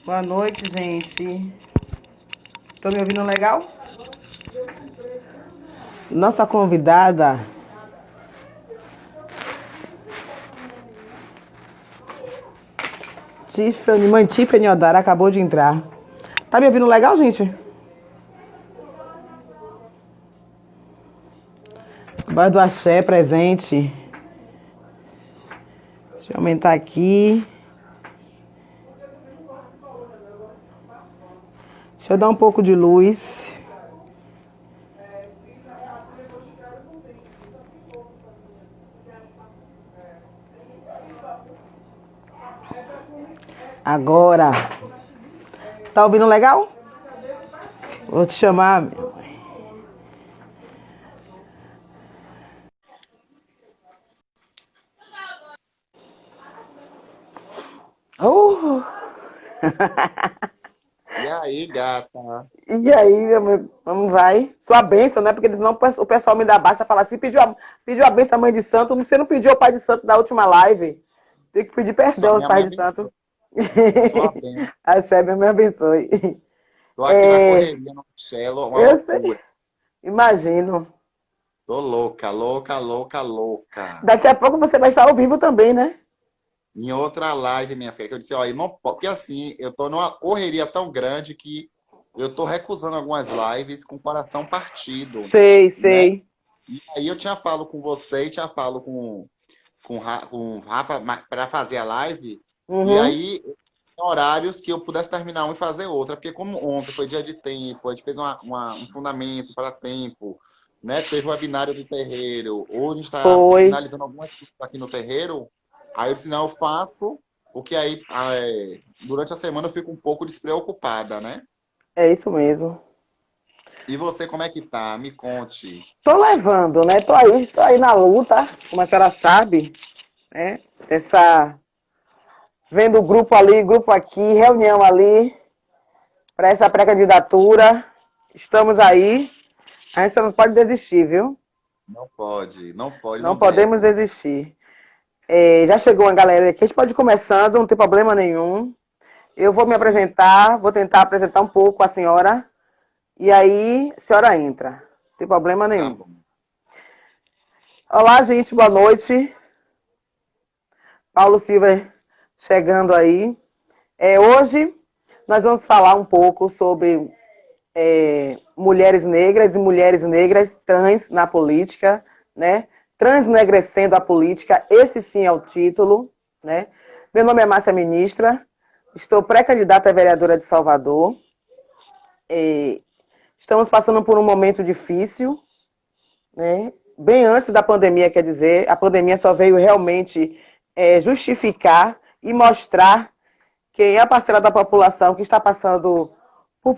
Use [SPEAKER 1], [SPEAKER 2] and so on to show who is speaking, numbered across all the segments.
[SPEAKER 1] Boa noite, gente. Estão me ouvindo legal? Nossa convidada, mãe Tiffany Odara, acabou de entrar. Tá me ouvindo legal, gente? Voz do Axé presente. Deixa eu aumentar aqui. Deixa eu dar um pouco de luz. Agora. Tá ouvindo legal? Vou te chamar. Oh!
[SPEAKER 2] E aí, gata?
[SPEAKER 1] E aí, meu amigo, como vai? Sua bênção, né? Porque senão o pessoal me dá baixa e fala assim, pediu a bênção à mãe de santo, você não pediu ao pai de santo da última live. Tem que pedir
[SPEAKER 2] Só
[SPEAKER 1] perdão aos
[SPEAKER 2] minha mãe
[SPEAKER 1] pais de santo.
[SPEAKER 2] abençoe. Só a bênção.
[SPEAKER 1] A Shéber me abençoe.
[SPEAKER 2] Tô aqui na
[SPEAKER 1] É,
[SPEAKER 2] correria, no cello, uma
[SPEAKER 1] eu sei,
[SPEAKER 2] loucura.
[SPEAKER 1] imagino.
[SPEAKER 2] Tô louca, louca, louca, louca.
[SPEAKER 1] Daqui a pouco você vai estar ao vivo também, né?
[SPEAKER 2] Em outra live, minha filha, que eu disse, ó, eu não posso, porque assim, eu tô numa correria tão grande que eu tô recusando algumas lives com o coração partido,
[SPEAKER 1] Sei,
[SPEAKER 2] né?
[SPEAKER 1] sei.
[SPEAKER 2] E aí eu tinha falo com você e tinha falo com o Rafa para fazer a live, e
[SPEAKER 1] Uhum.
[SPEAKER 2] aí horários que eu pudesse terminar um e fazer outra, porque como ontem foi dia de tempo, a gente fez um fundamento para tempo, né? Teve o webinário do terreiro, hoje a gente está
[SPEAKER 1] Foi.
[SPEAKER 2] finalizando algumas coisas aqui no terreiro, aí eu disse, não, eu faço, porque aí durante a semana eu fico um pouco despreocupada, né?
[SPEAKER 1] É isso mesmo.
[SPEAKER 2] E você, como é que tá? Me conte.
[SPEAKER 1] Tô levando, né? Tô aí na luta, como a senhora sabe, né? Essa vendo grupo ali, grupo aqui, reunião ali, para essa pré-candidatura. Estamos aí. A gente só não pode desistir, viu?
[SPEAKER 2] Não pode, não pode,
[SPEAKER 1] Não
[SPEAKER 2] não
[SPEAKER 1] podemos
[SPEAKER 2] deve.
[SPEAKER 1] desistir. É, já chegou uma galera aqui, a gente pode ir começando, não tem problema nenhum. Eu vou me
[SPEAKER 2] Isso,
[SPEAKER 1] apresentar, vou tentar apresentar um pouco a senhora, e aí a senhora entra. Não tem problema
[SPEAKER 2] tá
[SPEAKER 1] nenhum.
[SPEAKER 2] bom.
[SPEAKER 1] Olá, gente, boa noite. Paulo Silva chegando aí. Hoje nós vamos falar um pouco sobre mulheres negras e mulheres negras trans na política, né? Transnegrecendo a política, esse sim é o título, né? Meu nome é Márcia Ministra, estou pré-candidata a vereadora de Salvador. Estamos passando por um momento difícil, né? Bem antes da pandemia, quer dizer, a pandemia só veio realmente justificar e mostrar quem é a parcela da população que está passando por,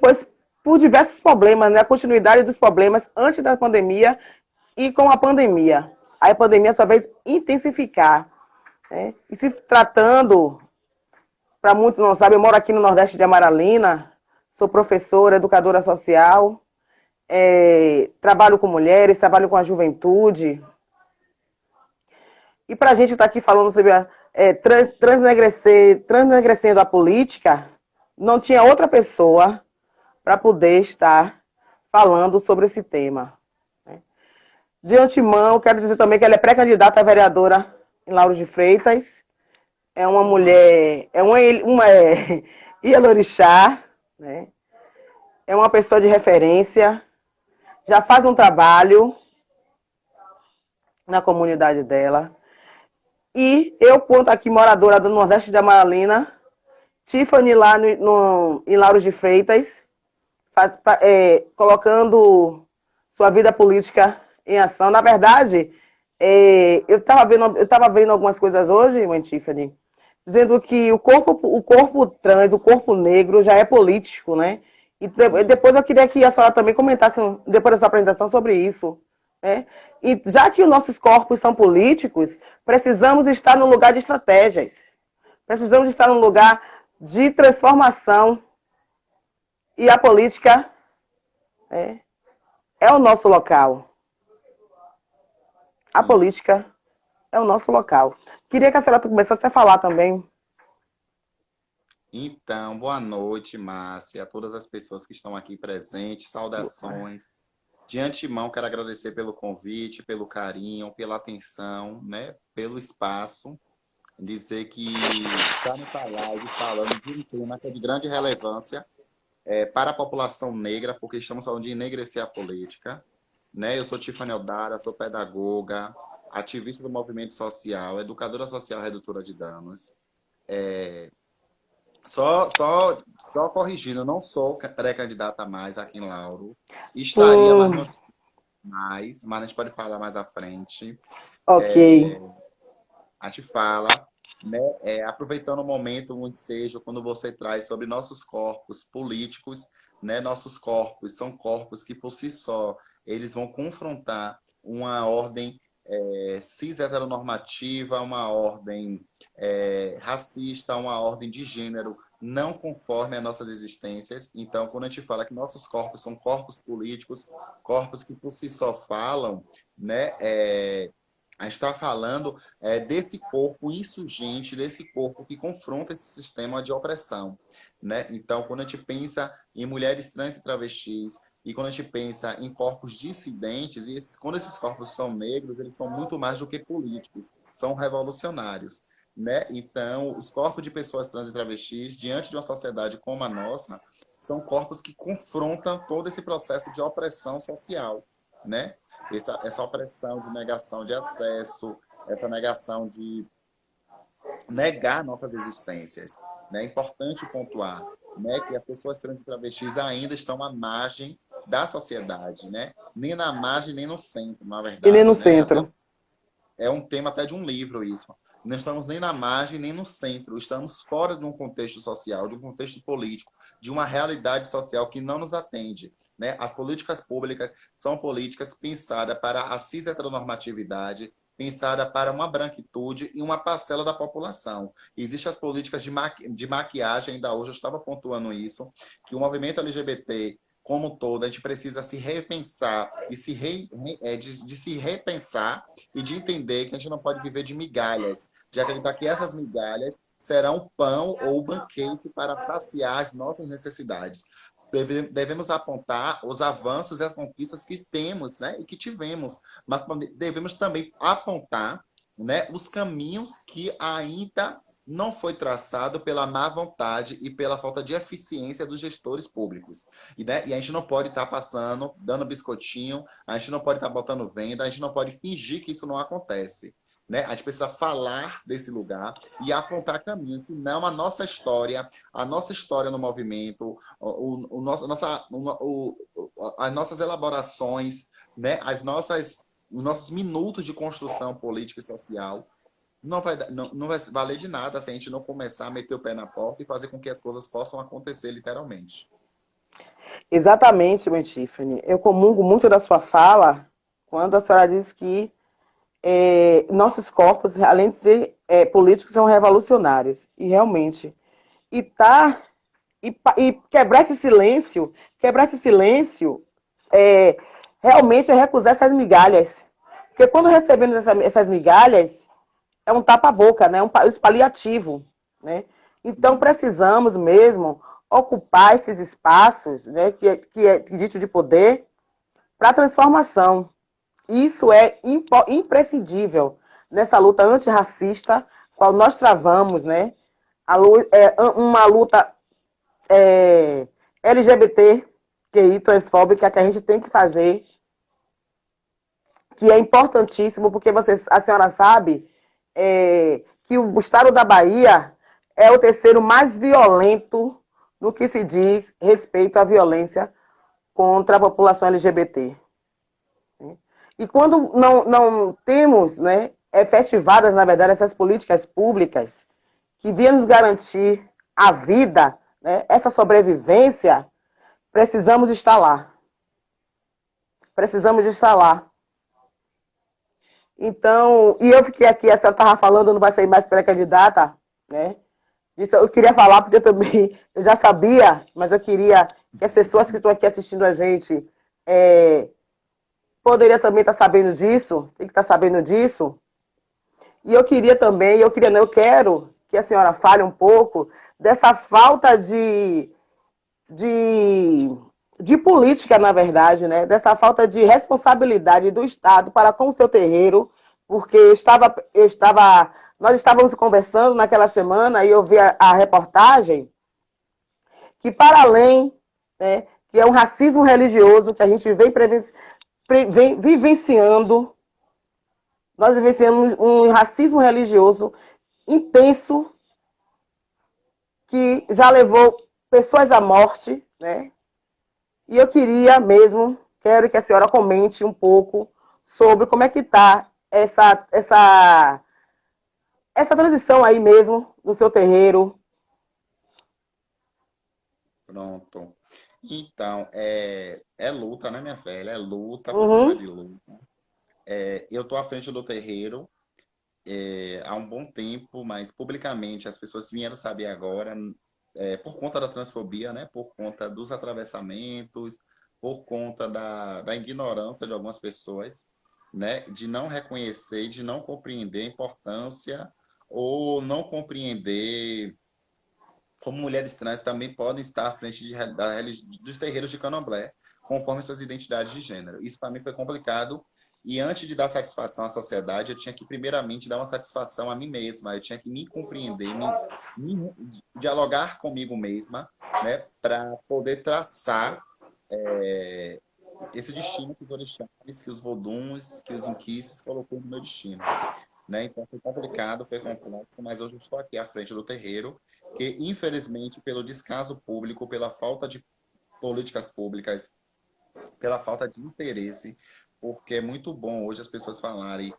[SPEAKER 1] por diversos problemas, né? A continuidade dos problemas antes da pandemia e com a pandemia. Aí a pandemia só veio intensificar. Né? E se tratando, para muitos não sabem, eu moro aqui no Nordeste de Amaralina, sou professora, educadora social, trabalho com mulheres, trabalho com a juventude. E para a gente estar aqui falando sobre transnegrecendo a política, não tinha outra pessoa para poder estar falando sobre esse tema. De antemão, quero dizer também que ela é pré-candidata a vereadora em Lauro de Freitas. É uma mulher, uma Ialorixá, né? É uma pessoa de referência, já faz um trabalho na comunidade dela. E eu, quanto aqui moradora do Nordeste de Amaralina, Tiffany lá em Lauro de Freitas, colocando sua vida política em ação. Na verdade, eu estava vendo algumas coisas hoje, mãe Tiffany, dizendo que o corpo trans, o corpo negro já é político, né? E
[SPEAKER 2] Sim,
[SPEAKER 1] depois eu queria que a senhora também comentasse, depois da sua apresentação, sobre isso. Né? E já que os nossos corpos são políticos, precisamos estar no lugar de estratégias. Precisamos estar num lugar de transformação. E a política é, é o nosso local. A
[SPEAKER 2] sim.
[SPEAKER 1] política é o nosso local. Queria que a senhora começasse a falar também.
[SPEAKER 2] Então, boa noite, Márcia, a todas as pessoas que estão aqui presentes, saudações. De antemão, quero agradecer pelo convite, pelo carinho, pela atenção, né, pelo espaço. Dizer que está nessa live falando de um tema que é de grande relevância para a população negra, porque estamos falando de enegrecer a política. Né? Eu sou Tiffany Eldara, sou pedagoga, ativista do movimento social, educadora social redutora de danos. Só corrigindo, eu não sou pré-candidata mais aqui em Lauro. Estaria, mas
[SPEAKER 1] Hum,
[SPEAKER 2] não mas a gente pode falar mais à frente.
[SPEAKER 1] ok.
[SPEAKER 2] A gente fala, né, aproveitando o momento, um ensejo, quando você traz sobre nossos corpos políticos, né, nossos corpos são corpos que, por si só, eles vão confrontar uma ordem cis heteronormativa, uma ordem racista, uma ordem de gênero não conforme as nossas existências. Então, quando a gente fala que nossos corpos são corpos políticos, corpos que por si só falam, né, a gente está falando desse corpo insurgente, desse corpo que confronta esse sistema de opressão. Né? Então, quando a gente pensa em mulheres trans e travestis, e quando a gente pensa em corpos dissidentes, quando esses corpos são negros, eles são muito mais do que políticos, são revolucionários. Né? Então, os corpos de pessoas trans e travestis, diante de uma sociedade como a nossa, são corpos que confrontam todo esse processo de opressão social. Né? Essa opressão de negação de acesso, essa negação de negar nossas existências. Né? É importante pontuar, né, que as pessoas trans e travestis ainda estão à margem da sociedade, né? Nem na margem, nem no centro, na
[SPEAKER 1] E nem no
[SPEAKER 2] verdade. Né?
[SPEAKER 1] centro.
[SPEAKER 2] É um tema até de um livro isso. Não estamos nem na margem, nem no centro. Estamos fora de um contexto social, de um contexto político, de uma realidade social que não nos atende. Né? As políticas públicas são políticas pensadas para a cis-heteronormatividade, pensada para uma branquitude e uma parcela da população. Existem as políticas de maquiagem, ainda hoje eu estava pontuando isso, que o movimento LGBT como um todo, a gente precisa se repensar e de se repensar e de entender que a gente não pode viver de migalhas, de acreditar que essas migalhas serão pão ou banquete para saciar as nossas necessidades. Devemos apontar os avanços e as conquistas que temos, né, e que tivemos, mas devemos também apontar, né, os caminhos que ainda não foi traçado pela má vontade e pela falta de eficiência dos gestores públicos. Né, e a gente não pode estar passando, dando biscoitinho, a gente não pode estar botando venda, a gente não pode fingir que isso não acontece. Né? A gente precisa falar desse lugar e apontar caminhos, senão a nossa história no movimento, as nossas elaborações, né? Os nossos minutos de construção política e social não vai valer de nada se a gente não começar a meter o pé na porta e fazer com que as coisas possam acontecer literalmente.
[SPEAKER 1] Exatamente, mãe Tiffany. Eu comungo muito da sua fala quando a senhora diz que nossos corpos, além de ser políticos, são revolucionários. E realmente. E, tá, e quebrar esse silêncio realmente é recusar essas migalhas. Porque quando recebemos essas migalhas, é um tapa-boca, né? Um paliativo. Né? Então,
[SPEAKER 2] Sim.
[SPEAKER 1] precisamos mesmo ocupar esses espaços, né, que é dito de poder, para a transformação. Isso é imprescindível nessa luta antirracista, qual nós travamos, né? Uma luta LGBT, QI, transfóbica, que a gente tem que fazer, que é importantíssimo, porque a senhora sabe que o estado da Bahia é o terceiro mais violento no que se diz respeito à violência contra a população LGBT. E quando não temos, né, efetivadas, na verdade, essas políticas públicas que viam nos garantir a vida, né, essa sobrevivência, precisamos estar lá. Precisamos estar lá. Então, e eu fiquei aqui, a senhora estava falando, não vai sair mais pré-candidata, né? Isso eu queria falar, porque eu já sabia, mas eu queria que as pessoas que estão aqui assistindo a gente poderia também estar sabendo disso, tem que estar sabendo disso. E eu queria também, eu quero que a senhora fale um pouco dessa falta de política, na verdade, né? Dessa falta de responsabilidade do Estado para com o seu terreiro, porque nós estávamos conversando naquela semana e eu vi a reportagem que, para além, né, que é um racismo religioso que a gente vem vivenciando, nós vivenciamos um racismo religioso intenso que já levou pessoas à morte, né? E eu quero que a senhora comente um pouco sobre como é que está essa transição aí mesmo no seu terreiro.
[SPEAKER 2] Pronto. Então, é luta, né, minha velha? É luta por cima
[SPEAKER 1] Uhum,
[SPEAKER 2] de luta. Eu estou à frente do terreiro há um bom tempo, mas publicamente as pessoas vieram saber agora, por conta da transfobia, né? Por conta dos atravessamentos, por conta da ignorância de algumas pessoas, né? De não reconhecer, de não compreender a importância ou não compreender como mulheres trans também podem estar à frente dos terreiros de candomblé, conforme suas identidades de gênero. Isso para mim foi complicado. E antes de dar satisfação à sociedade, eu tinha que, primeiramente, dar uma satisfação a mim mesma. Eu tinha que me compreender, me dialogar comigo mesma, né, para poder traçar é, esse destino que os orixás, que os voduns, que os inquices colocou no meu destino, né? Então foi complicado, foi complexo, mas hoje eu estou aqui à frente do terreiro, que infelizmente pelo descaso público, pela falta de políticas públicas, pela falta de interesse, porque é muito bom hoje as pessoas falarem,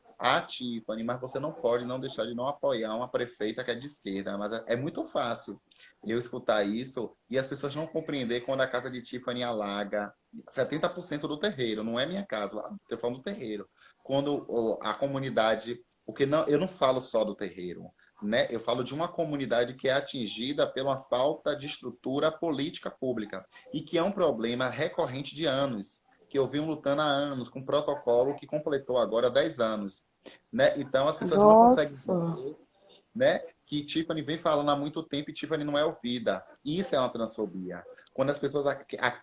[SPEAKER 2] Tiffany, mas você não pode não deixar de não apoiar uma prefeita que é de esquerda, mas é muito fácil eu escutar isso e as pessoas não compreender quando a casa de Tiffany alaga 70% do terreiro, não é minha casa, estou falando do terreiro. Quando a comunidade, porque não, eu não falo só do terreiro, né? Eu falo de uma comunidade que é atingida pela falta de estrutura política pública e que é um problema recorrente de anos, que eu venho lutando há anos com um protocolo que completou agora 10 anos, né? Então as pessoas não conseguem
[SPEAKER 1] nossa.
[SPEAKER 2] ver, né, que Tiffany vem falando há muito tempo e Tiffany não é ouvida. Isso é uma transfobia. Quando as pessoas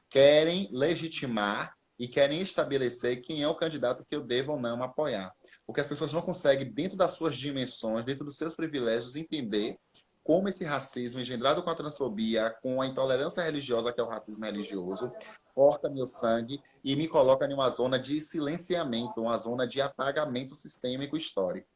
[SPEAKER 2] querem legitimar e querem estabelecer quem é o candidato que eu devo ou não apoiar. Porque as pessoas não conseguem, dentro das suas dimensões, dentro dos seus privilégios, entender como esse racismo engendrado com a transfobia, com a intolerância religiosa, que é o racismo religioso, corta meu sangue e me coloca em uma zona de silenciamento, uma zona de apagamento sistêmico histórico,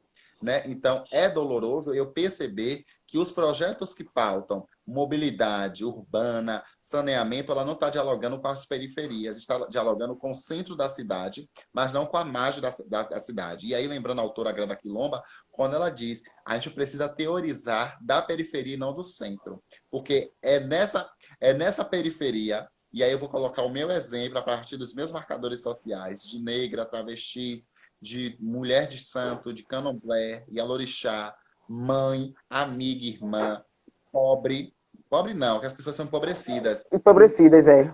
[SPEAKER 2] né? Então, é doloroso eu perceber que os projetos que pautam mobilidade urbana, saneamento, ela não está dialogando com as periferias, está dialogando com o centro da cidade, mas não com a margem da cidade. E aí, lembrando a autora Grada Quilomba, quando ela diz, a gente precisa teorizar da periferia e não do centro, porque é nessa periferia, e aí eu vou colocar o meu exemplo a partir dos meus marcadores sociais, de negra, travestis, de mulher de santo, de candomblé, Yalorixá, mãe, amiga, irmã, pobre. Pobre não, que as pessoas são empobrecidas.
[SPEAKER 1] Empobrecidas, é.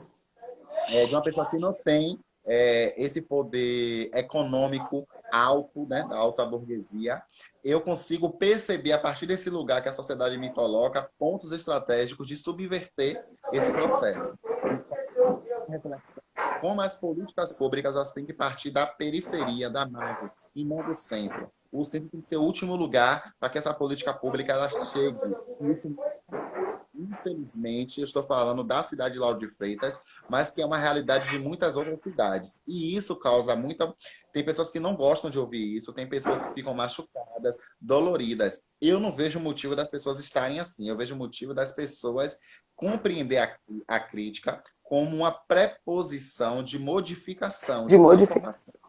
[SPEAKER 2] De uma pessoa que não tem esse poder econômico alto, né, da alta burguesia, eu consigo perceber, a partir desse lugar que a sociedade me coloca, pontos estratégicos de subverter esse processo. Reflexão. Como as políticas públicas elas têm que partir da periferia, da margem, e não do centro. O centro tem que ser o último lugar para que essa política pública ela chegue. E isso, infelizmente, eu estou falando da cidade de Lauro de Freitas, mas que é uma realidade de muitas outras cidades. E isso causa muita. Tem pessoas que não gostam de ouvir isso, tem pessoas que ficam machucadas, doloridas. Eu não vejo motivo das pessoas estarem assim, eu vejo motivo das pessoas compreender a crítica como uma preposição de modificação,
[SPEAKER 1] De
[SPEAKER 2] de transformação,
[SPEAKER 1] modificação.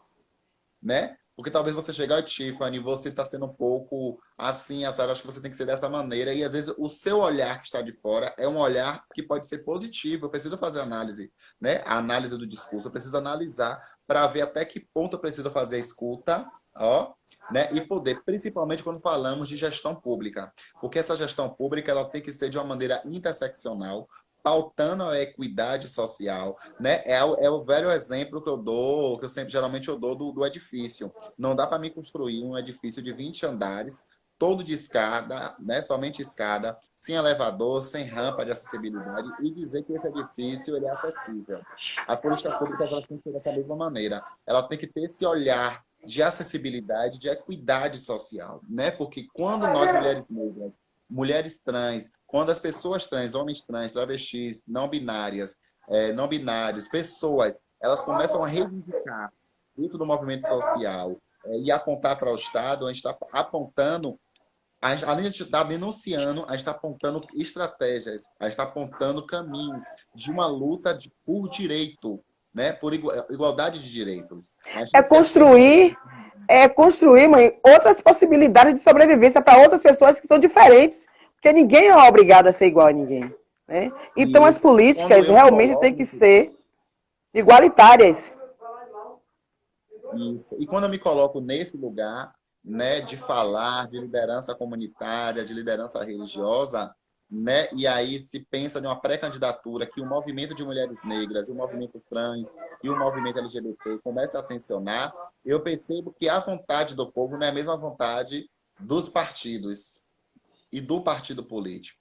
[SPEAKER 2] né? Porque talvez você chegar e Tiffany, você está sendo um pouco assim, sabe? Acho que você tem que ser dessa maneira. E às vezes o seu olhar que está de fora é um olhar que pode ser positivo. Eu preciso fazer análise, né? A análise do discurso. Eu preciso analisar para ver até que ponto eu preciso fazer a escuta, ó, né? E poder, principalmente quando falamos de gestão pública. Porque essa gestão pública ela tem que ser de uma maneira interseccional, pautando a equidade social, né? É o velho exemplo que eu dou, que eu sempre geralmente eu dou do edifício. Não dá para me construir um edifício de 20 andares todo de escada, né, somente escada, sem elevador, sem rampa de acessibilidade, e dizer que esse edifício ele é acessível. As políticas públicas elas têm que ter dessa mesma maneira. Ela tem que ter esse olhar de acessibilidade, de equidade social, né? Porque quando nós, mulheres negras, mulheres trans, quando as pessoas trans, homens trans, travestis, não binárias, não binários, pessoas, elas começam a reivindicar dentro do movimento social e apontar para o Estado, a gente está apontando, além de estar denunciando, a gente está apontando estratégias, a gente está apontando caminhos de uma luta por direito, né? Por igualdade de direitos.
[SPEAKER 1] É construir, mãe, outras possibilidades de sobrevivência para outras pessoas que são diferentes, porque ninguém é obrigado a ser igual a ninguém, né? Então as
[SPEAKER 2] Isso.
[SPEAKER 1] políticas realmente têm que ser igualitárias.
[SPEAKER 2] Isso. E quando eu me coloco nesse lugar, né, de falar de liderança comunitária, de liderança religiosa, né, e aí se pensa em uma pré-candidatura que o movimento de mulheres negras, o movimento trans e o movimento LGBT comece a tensionar, eu percebo que a vontade do povo não é a mesma vontade dos partidos e do partido político,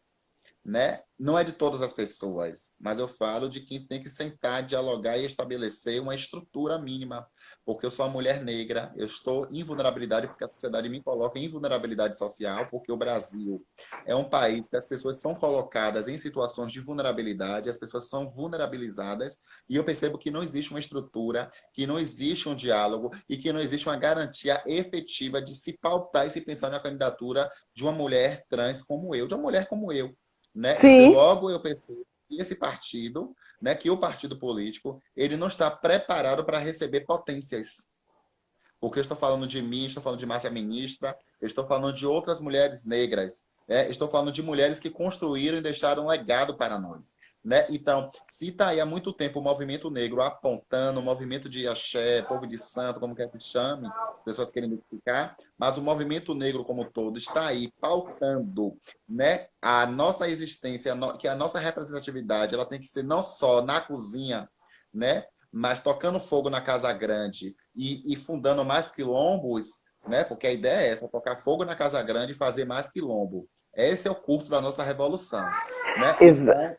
[SPEAKER 2] né? Não é de todas as pessoas, mas eu falo de quem tem que sentar, dialogar e estabelecer uma estrutura mínima, porque eu sou uma mulher negra, eu estou em vulnerabilidade porque a sociedade me coloca em vulnerabilidade social, porque o Brasil é um país que as pessoas são colocadas em situações de vulnerabilidade, as pessoas são vulnerabilizadas, e eu percebo que não existe uma estrutura, que não existe um diálogo e que não existe uma garantia efetiva de se pautar e se pensar na candidatura de uma mulher trans como eu, de uma mulher como eu. Né? E
[SPEAKER 1] Sim.
[SPEAKER 2] logo eu percebo que esse partido, né, que o partido político, ele não está preparado para receber potências. Porque eu estou falando de mim, estou falando de Márcia Ministra, eu estou falando de outras mulheres negras, estou falando de mulheres que construíram e deixaram um legado para nós. Né? Então, se está aí há muito tempo o movimento negro apontando, o movimento de axé, povo de santo, como quer que chame, as pessoas querem identificar, mas o movimento negro como um todo está aí pautando, né, a nossa existência, que a nossa representatividade ela tem que ser não só na cozinha, né, mas tocando fogo na Casa Grande e fundando mais quilombos, né? Porque a ideia é essa, tocar fogo na Casa Grande e fazer mais quilombo. Esse é o curso da nossa revolução, né? Então,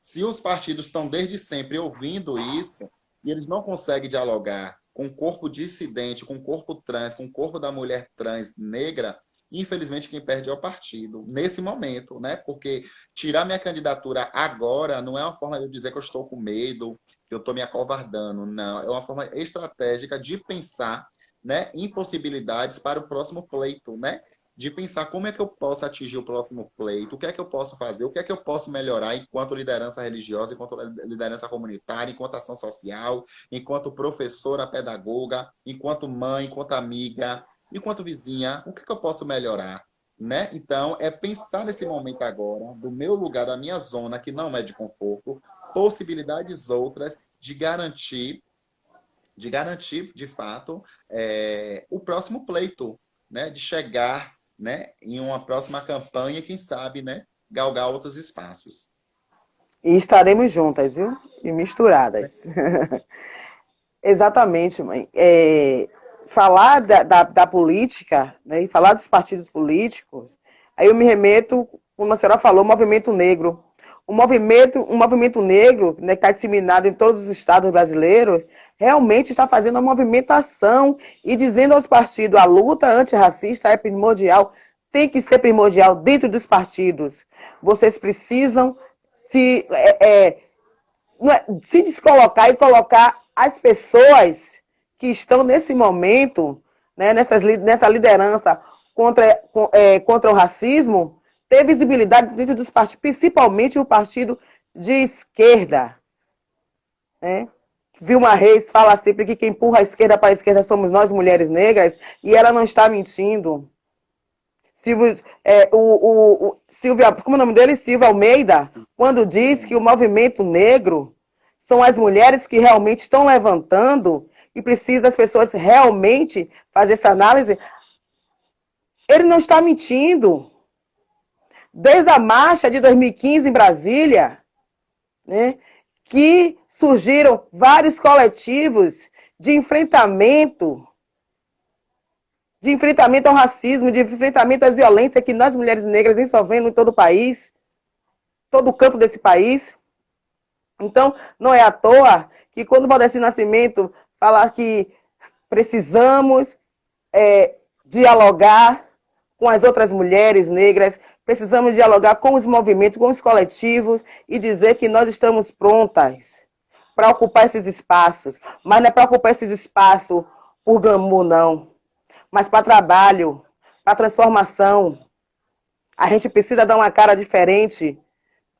[SPEAKER 2] se os partidos estão desde sempre ouvindo isso e eles não conseguem dialogar com o corpo dissidente, com o corpo trans, com o corpo da mulher trans negra, infelizmente quem perde é o partido, nesse momento, né? Porque tirar minha candidatura agora não é uma forma de eu dizer que eu estou com medo, que eu estou me acovardando, não. É uma forma estratégica de pensar, né, em possibilidades para o próximo pleito, né? De pensar como é que eu posso atingir o próximo pleito, o que é que eu posso fazer, o que é que eu posso melhorar enquanto liderança religiosa, enquanto liderança comunitária, enquanto ação social, enquanto professora, pedagoga, enquanto mãe, enquanto amiga, enquanto vizinha, o que é que eu posso melhorar? Né? Então, é pensar nesse momento agora, do meu lugar, da minha zona, que não é de conforto, possibilidades outras de fato, o próximo pleito, né? De chegar, né, em uma próxima campanha, quem sabe, né, galgar outros espaços.
[SPEAKER 1] E estaremos juntas, viu? E misturadas. Exatamente, mãe. Falar da política, né, e falar dos partidos políticos, aí eu me remeto, como a senhora falou, o movimento negro. O movimento negro, né, que está disseminado em todos os estados brasileiros, realmente está fazendo uma movimentação e dizendo aos partidos, a luta antirracista é primordial, tem que ser primordial dentro dos partidos. Vocês precisam se descolocar e colocar as pessoas que estão nesse momento, né, nessa liderança contra o racismo, ter visibilidade dentro dos partidos, principalmente o partido de esquerda. Né? Vilma Reis fala sempre que quem empurra a esquerda para a esquerda somos nós, mulheres negras, e ela não está mentindo. Silvia, como é o nome dele? Silvia Almeida, quando diz que o movimento negro são as mulheres que realmente estão levantando e precisa as pessoas realmente fazer essa análise, ele não está mentindo. Desde a marcha de 2015 em Brasília, né, que surgiram vários coletivos de enfrentamento de enfrentamento ao racismo, de enfrentamento às violências que nós, mulheres negras, vem sofrendo em todo o país, todo canto desse país. Então, não é à toa que quando o Valdeci Nascimento fala que precisamos dialogar com as outras mulheres negras, precisamos dialogar com os movimentos, com os coletivos e dizer que nós estamos prontas para ocupar esses espaços. Mas não é para ocupar esses espaços por glamour, não. Mas para trabalho, para transformação. A gente precisa dar uma cara diferente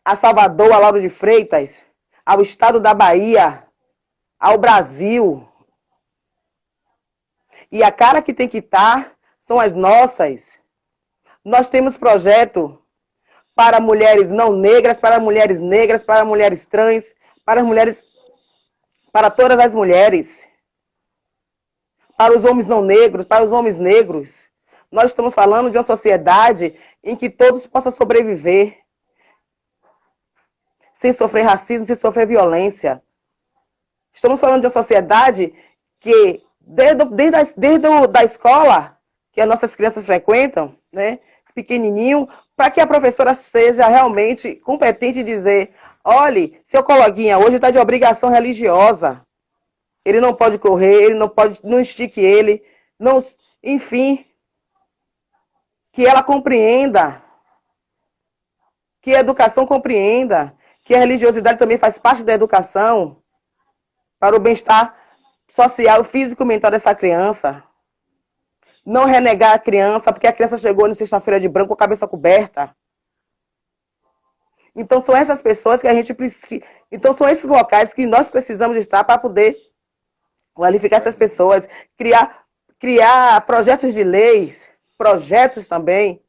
[SPEAKER 1] a Salvador, a Lauro de Freitas, ao estado da Bahia, ao Brasil. E a cara que tem que estar são as nossas. Nós temos projeto para mulheres não negras, para mulheres trans, para mulheres, para todas as mulheres, para os homens não negros, para os homens negros. Nós estamos falando de uma sociedade em que todos possam sobreviver, sem sofrer racismo, sem sofrer violência. Estamos falando de uma sociedade que, desde a escola, que as nossas crianças frequentam, né, pequenininho, para que a professora seja realmente competente em dizer, olhe, seu coleguinha hoje está de obrigação religiosa. Ele não pode correr, ele não pode, não estique ele, não, enfim, que ela compreenda, que a educação compreenda, que a religiosidade também faz parte da educação para o bem-estar social, físico e mental dessa criança. Não renegar a criança, porque a criança chegou na sexta-feira de branco com a cabeça coberta. Então, são essas pessoas que a gente precisa. Então, são esses locais que nós precisamos estar para poder qualificar essas pessoas, criar projetos de leis, projetos também,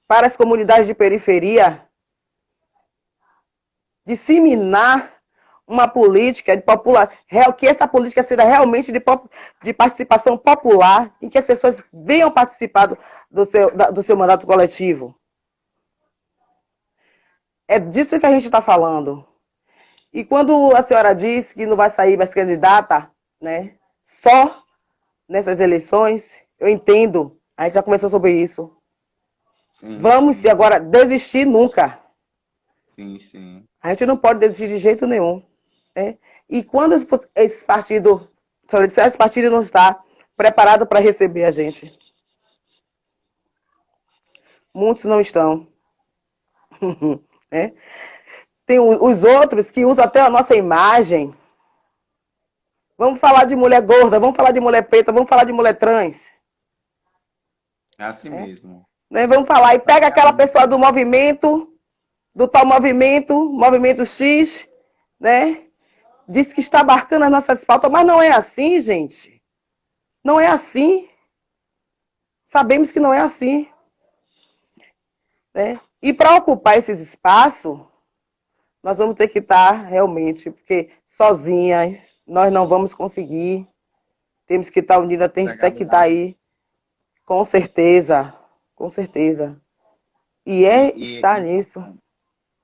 [SPEAKER 1] para as comunidades de periferia, disseminar uma política de popular, que essa política seja realmente de participação popular, em que as pessoas venham participar do seu mandato coletivo. É disso que a gente está falando. E quando a senhora diz que não vai sair mais candidata, né, só nessas eleições, eu entendo. A gente já conversou sobre isso.
[SPEAKER 2] Sim,
[SPEAKER 1] Vamos
[SPEAKER 2] sim.
[SPEAKER 1] agora desistir nunca.
[SPEAKER 2] Sim, sim.
[SPEAKER 1] A gente não pode desistir de jeito nenhum. Né? E quando esse partido não está preparado para receber a gente? Muitos não estão. Né? Tem os outros que usam até a nossa imagem. Vamos falar de mulher gorda, vamos falar de mulher preta, vamos falar de mulher trans.
[SPEAKER 2] É assim mesmo.
[SPEAKER 1] Né? Vamos falar e pega aquela pessoa do movimento, do tal movimento, movimento X, né? Diz que está abarcando as nossas pautas, mas não é assim, gente. Não é assim. Sabemos que não é assim. Né? E para ocupar esses espaços, nós vamos ter que estar realmente, porque sozinhas nós não vamos conseguir. Temos que estar unidas, temos que estar aí. Com certeza. Com certeza. E estar nisso.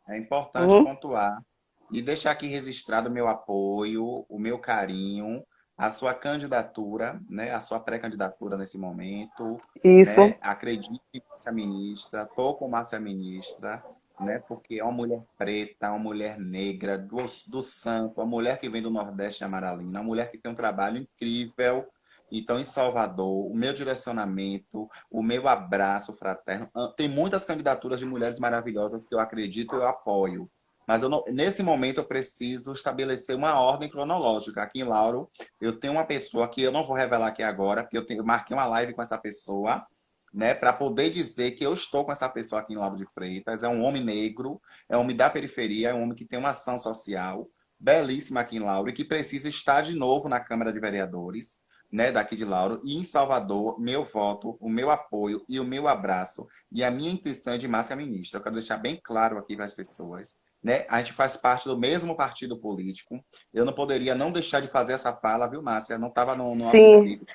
[SPEAKER 2] É importante pontuar e deixar aqui registrado o meu apoio, o meu carinho, a sua candidatura, né, a sua pré-candidatura nesse momento.
[SPEAKER 1] Isso.
[SPEAKER 2] Né? Acredito em Márcia Ministra, estou com Márcia Ministra, né, porque é uma mulher preta, uma mulher negra, do Santo, uma mulher que vem do Nordeste de Amaralina, uma mulher que tem um trabalho incrível. Então, em Salvador, o meu direcionamento, o meu abraço fraterno. Tem muitas candidaturas de mulheres maravilhosas que eu acredito e eu apoio. Mas nesse momento eu preciso estabelecer uma ordem cronológica. Aqui em Lauro, eu tenho uma pessoa que eu não vou revelar aqui agora, porque eu marquei uma live com essa pessoa, né, para poder dizer que eu estou com essa pessoa aqui em Lauro de Freitas. É um homem negro, é um homem da periferia, é um homem que tem uma ação social belíssima aqui em Lauro e que precisa estar de novo na Câmara de Vereadores, né, daqui de Lauro, e em Salvador, meu voto, o meu apoio e o meu abraço e a minha intenção é de Márcia Ministra. Eu quero deixar bem claro aqui para as pessoas, né? A gente faz parte do mesmo partido político. Eu não poderia não deixar de fazer essa fala, viu, Márcia? Não estava no nosso
[SPEAKER 1] Sim.
[SPEAKER 2] escrito.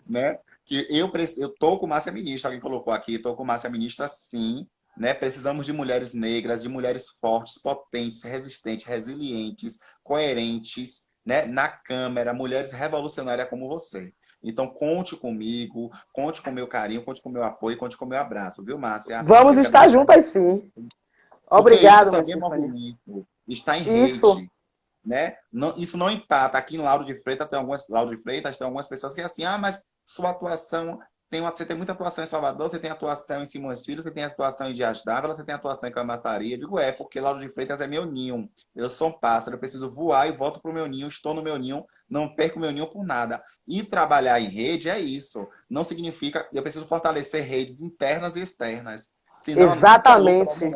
[SPEAKER 2] Né? Que eu tô com Márcia Ministra, alguém colocou aqui, estou com Márcia Ministra, sim. Né? Precisamos de mulheres negras, de mulheres fortes, potentes, resistentes, resilientes, coerentes, né, na Câmara, mulheres revolucionárias como você. Então, conte comigo, conte com o meu carinho, conte com o meu apoio, conte com o meu abraço, viu, Márcia?
[SPEAKER 1] Vamos
[SPEAKER 2] Eu quero
[SPEAKER 1] estar
[SPEAKER 2] deixar
[SPEAKER 1] juntas sim.
[SPEAKER 2] porque isso
[SPEAKER 1] Obrigado, minha
[SPEAKER 2] também é
[SPEAKER 1] Tiffany.
[SPEAKER 2] movimento, está em
[SPEAKER 1] Isso,
[SPEAKER 2] rede, né? Isso não empata. Aqui em Lauro de Freitas tem algumas pessoas que é assim, mas sua atuação você tem muita atuação em Salvador, você tem atuação em Simões Filho, você tem atuação em Dias d'Ávila, você tem atuação em Camaçaria. Eu digo, porque Lauro de Freitas é meu ninho. Eu sou um pássaro, eu preciso voar e volto para o meu ninho, estou no meu ninho, não perco meu ninho por nada. E trabalhar em rede é isso. Não significa, eu preciso fortalecer redes internas e externas. Senão, porque
[SPEAKER 1] exatamente.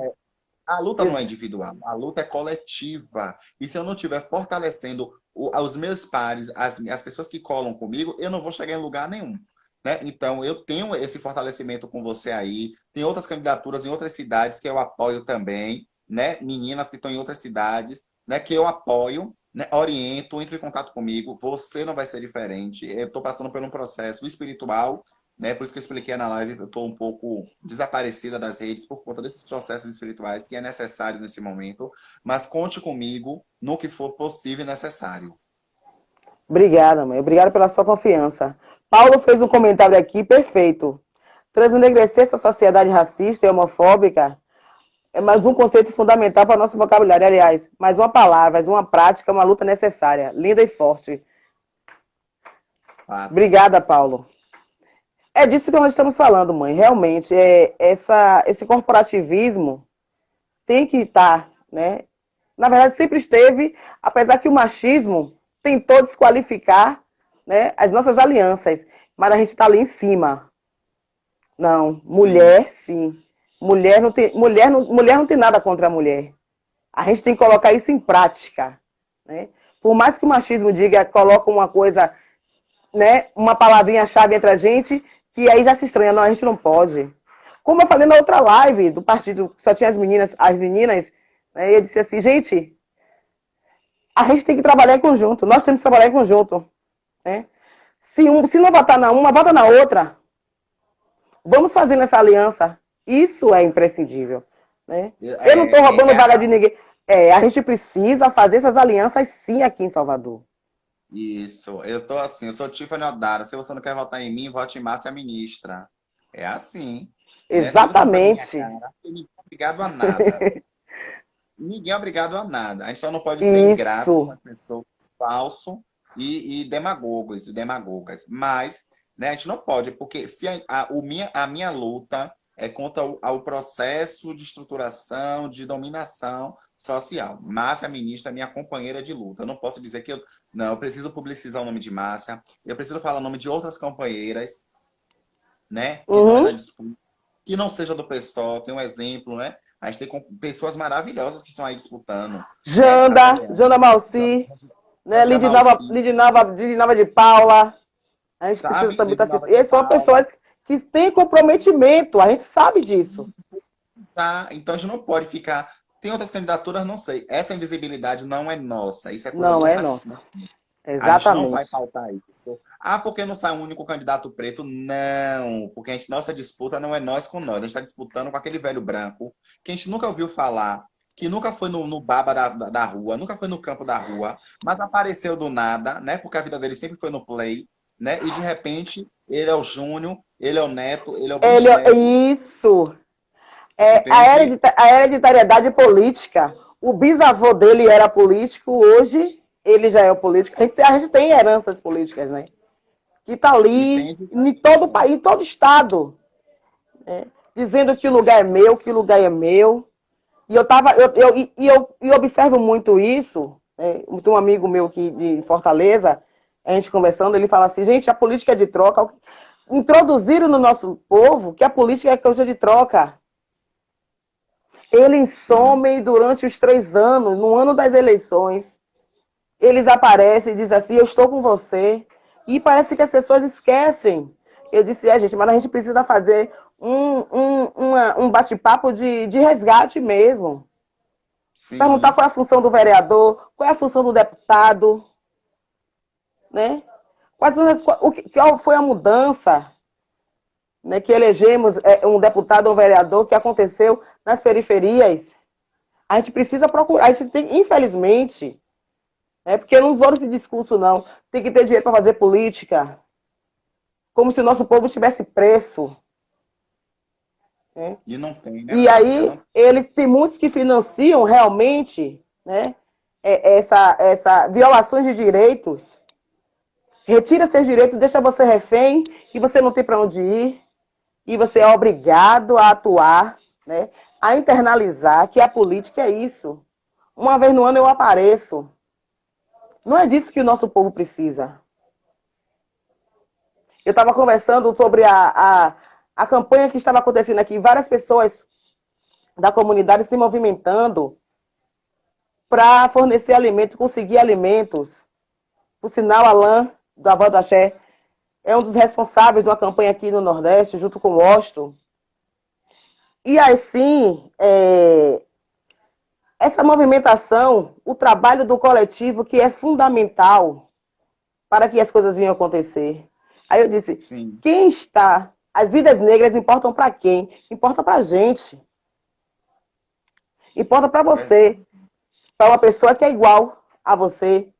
[SPEAKER 2] a luta não é individual, a luta é coletiva. E se eu não estiver fortalecendo os meus pares, as pessoas que colam comigo, eu não vou chegar em lugar nenhum. Né? Então, eu tenho esse fortalecimento com você aí. Tem outras candidaturas em outras cidades que eu apoio também, né? Meninas que estão em outras cidades, né? Que eu apoio, né? Oriento, entre em contato comigo. Você não vai ser diferente. Eu estou passando por um processo espiritual, né? Por isso que eu expliquei na live, eu estou um pouco desaparecida das redes por conta desses processos espirituais que é necessário nesse momento, mas conte comigo no que for possível e necessário.
[SPEAKER 1] Obrigada, mãe. Obrigada pela sua confiança. Paulo fez um comentário aqui perfeito. Transnegrecer essa sociedade racista e homofóbica é mais um conceito fundamental para o nosso vocabulário. Aliás, mais uma palavra, mais uma prática, uma luta necessária. Linda e forte.
[SPEAKER 2] Fato.
[SPEAKER 1] Obrigada, Paulo. É disso que nós estamos falando, mãe. Realmente, esse corporativismo tem que estar, né? Na verdade, sempre esteve, apesar que o machismo tentou desqualificar, né, as nossas alianças, mas a gente está ali em cima. Não,
[SPEAKER 2] Sim.
[SPEAKER 1] mulher, sim. Mulher não tem nada contra a mulher. A gente tem que colocar isso em prática, né? Por mais que o machismo diga, coloca uma coisa, né, uma palavrinha-chave entre a gente, que aí já se estranha. Não, a gente não pode. Como eu falei na outra live do partido, só tinha as meninas, né, eu disse assim, gente, a gente tem que trabalhar em conjunto, nós temos que trabalhar em conjunto, né? Se não votar na uma, vota na outra. Vamos fazendo essa aliança. Isso é imprescindível, né? Eu não estou roubando vaga de ninguém. A gente precisa fazer essas alianças sim aqui em Salvador.
[SPEAKER 2] Isso, eu tô assim, eu sou Tiffany Odara. Se você não quer votar em mim, vote em Márcia Ministra. É assim, né? Se você não vai na minha
[SPEAKER 1] Exatamente.
[SPEAKER 2] cara, ninguém é obrigado a nada. Ninguém é obrigado a nada. A gente só não pode ser ingrato com
[SPEAKER 1] Isso.
[SPEAKER 2] as pessoas falso e demagogos e demagogas. Mas, né, a gente não pode, porque se a minha luta é contra o processo de estruturação, de dominação social. Márcia Ministra é minha companheira de luta. Eu não posso dizer que eu preciso publicizar o nome de Márcia, eu preciso falar o nome de outras companheiras, né, que estão aí na
[SPEAKER 1] Uhum.
[SPEAKER 2] disputa, que não seja do PSOL, tem um exemplo, né? A gente tem pessoas maravilhosas que estão aí disputando, né?
[SPEAKER 1] Janda Malci, né?
[SPEAKER 2] Sandra Malci,
[SPEAKER 1] Lidinava de Paula. A gente precisa
[SPEAKER 2] sabe?
[SPEAKER 1] também
[SPEAKER 2] Lady
[SPEAKER 1] estar.
[SPEAKER 2] Nova de
[SPEAKER 1] Eles são pessoas
[SPEAKER 2] Paula.
[SPEAKER 1] que têm comprometimento, a gente sabe disso.
[SPEAKER 2] Tá? Então a gente não pode ficar. Tem outras candidaturas, não sei. Essa invisibilidade não é nossa. Isso é coisa
[SPEAKER 1] Não
[SPEAKER 2] do
[SPEAKER 1] é
[SPEAKER 2] racismo.
[SPEAKER 1] nossa.
[SPEAKER 2] A gente não vai
[SPEAKER 1] Exatamente.
[SPEAKER 2] pautar isso. Porque não sai um único candidato preto? Não. Porque nossa disputa não é nós com nós. A gente está disputando com aquele velho branco que a gente nunca ouviu falar, que nunca foi no baba da rua, nunca foi no campo da rua, mas apareceu do nada, né? Porque a vida dele sempre foi no play, né? E de repente ele é o Júnior, ele é o Neto, ele é o bisneto,
[SPEAKER 1] Isso.
[SPEAKER 2] entende?
[SPEAKER 1] A hereditariedade política. O bisavô dele era político, hoje ele já é o político. A gente tem heranças políticas, né? Que está ali
[SPEAKER 2] Entende
[SPEAKER 1] em todo
[SPEAKER 2] isso?
[SPEAKER 1] país, em todo estado, né? Dizendo que o lugar é meu, que o lugar é meu. E eu observo muito isso. Né? Tem um amigo meu aqui de Fortaleza, a gente conversando, ele fala assim, gente, a política é de troca. Introduziram no nosso povo que a política é coisa de troca. Eles
[SPEAKER 2] Sim.
[SPEAKER 1] somem durante os 3 anos, no ano das eleições. Eles aparecem e dizem assim, eu estou com você. E parece que as pessoas esquecem. Eu disse, gente, mas a gente precisa fazer um bate-papo de resgate mesmo. Perguntar
[SPEAKER 2] Sim.
[SPEAKER 1] qual é a função do vereador, qual é a função do deputado, né? Qual foi a mudança, né, que elegemos um deputado ou um vereador que aconteceu nas periferias? A gente precisa procurar, a gente tem, infelizmente, porque eu não vou nesse discurso, não. Tem que ter dinheiro para fazer política. como se o nosso povo tivesse preço. Né?
[SPEAKER 2] E não tem, né,
[SPEAKER 1] E
[SPEAKER 2] Márcia?
[SPEAKER 1] aí, eles tem muitos que financiam realmente, né, essa violações de direitos. Retira seus direitos, deixa você refém, e você não tem para onde ir, e você é obrigado a atuar, né, a internalizar que a política é isso. Uma vez no ano eu apareço. Não é disso que o nosso povo precisa. Eu estava conversando sobre a campanha que estava acontecendo aqui, várias pessoas da comunidade se movimentando para fornecer alimentos, conseguir alimentos. Por sinal, Alain, da Avó do Axé, é um dos responsáveis de uma campanha aqui no Nordeste, junto com o Washington. E assim, essa movimentação, o trabalho do coletivo, que é fundamental para que as coisas venham acontecer. Aí eu disse,
[SPEAKER 2] Sim.
[SPEAKER 1] quem está... As vidas negras importam para quem? Importa para a gente. Importa para você. Para uma pessoa que é igual a você.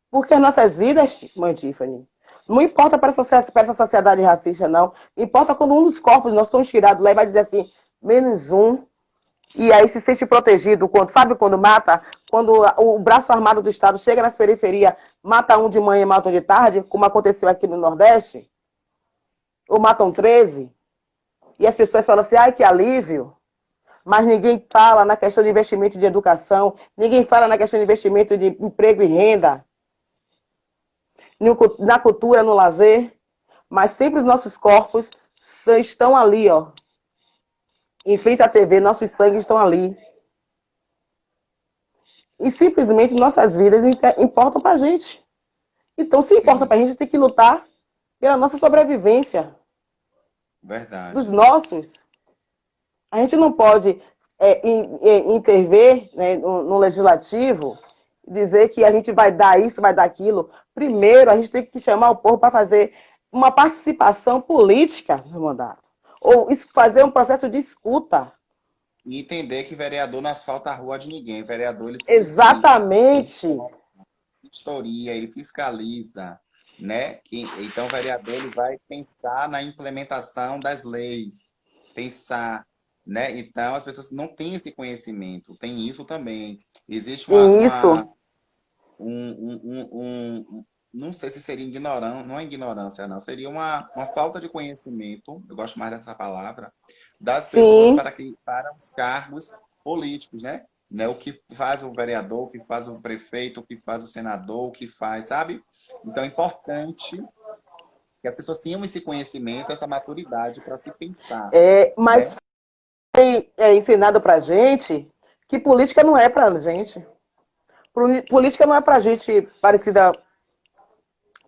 [SPEAKER 1] Porque as nossas vidas, mãe Tiffany, não importa para essa sociedade racista, não. Importa quando um dos corpos nós somos tirados lá e vai dizer assim, menos um. E aí se sente protegido. Sabe quando mata? Quando o braço armado do Estado chega nas periferias, mata um de manhã e mata um de tarde, como aconteceu aqui no Nordeste. Ou matam 13. E as pessoas falam assim, ai, que alívio. Mas ninguém fala na questão de investimento de educação, ninguém fala na questão de investimento de emprego e renda, na cultura, no lazer, mas sempre os nossos corpos estão ali, ó, em frente à TV, nossos sangues estão ali. E simplesmente nossas vidas importam pra gente. Então, se importa pra gente, tem que lutar pela nossa sobrevivência.
[SPEAKER 2] Verdade.
[SPEAKER 1] Dos nossos. A gente não pode intervir, né, no legislativo, dizer que a gente vai dar isso, vai dar aquilo. Primeiro, a gente tem que chamar o povo para fazer uma participação política no mandato. Ou fazer um processo de escuta.
[SPEAKER 2] E entender que vereador não asfalta a rua de ninguém. Vereador, ele
[SPEAKER 1] Exatamente.
[SPEAKER 2] Vistoria, ele fiscaliza, né? Então, o vereador ele vai pensar na implementação das leis. Pensar, né? Então, as pessoas não têm esse conhecimento. Tem isso também. Existe não sei se seria ignorância, não é ignorância, não. Seria uma falta de conhecimento, eu gosto mais dessa palavra, das pessoas para os cargos políticos, né? O que faz o vereador, o que faz o prefeito, o que faz o senador, o que faz, sabe? Então, é importante que as pessoas tenham esse conhecimento, essa maturidade para se pensar.
[SPEAKER 1] Mas é ensinado pra gente que política não é pra gente. Política não é pra gente parecida,